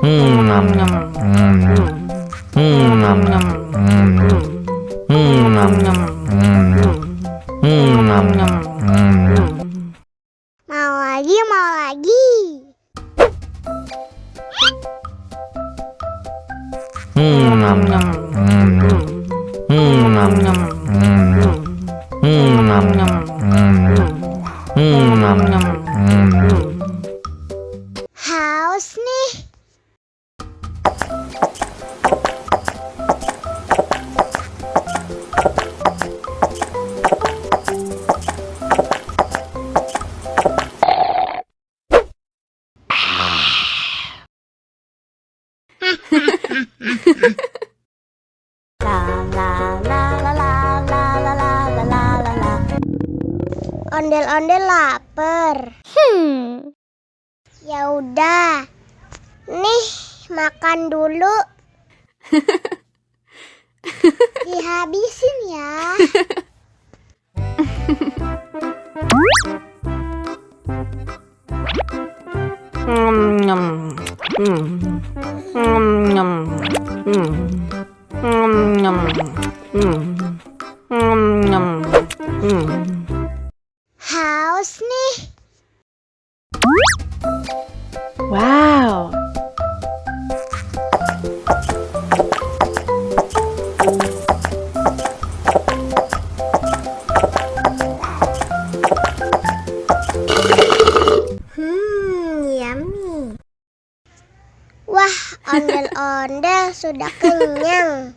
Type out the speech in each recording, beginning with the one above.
Mau lagi, mau lagi. Haus nih. Ondel-ondel lapar. Ya udah. Nih, makan dulu. Dihabisin ya. Haus nih. Wow. Yummy. Wah, ondel-ondel sudah kenyang.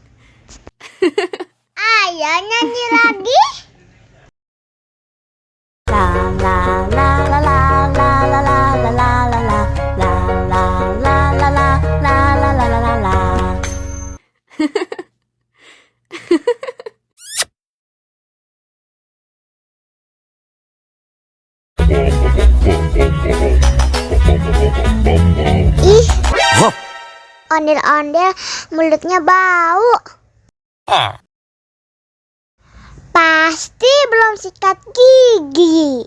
Ayo nyanyi lagi. Ih, ondel-ondel mulutnya bau. Pasti belum sikat gigi.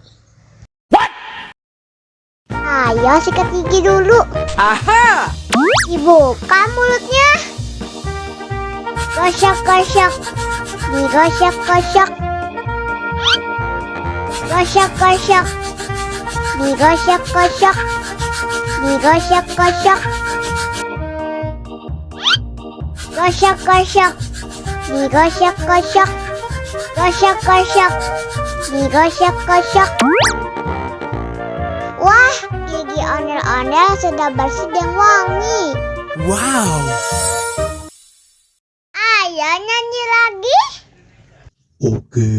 Ayo sikat gigi dulu. Aha! Dibuka mulutnya. Gosok-gosok. Digosok-gosok. Gosok-gosok. Digosok-gosok. Digosok-gosok. Gosok-gosok. Digosok-gosok. Gosok-gosok. Digosok-gosok. Wah, gigi ondel-ondel sudah bersih dan wangi. Wow! Ayo nyanyi lagi. Oke.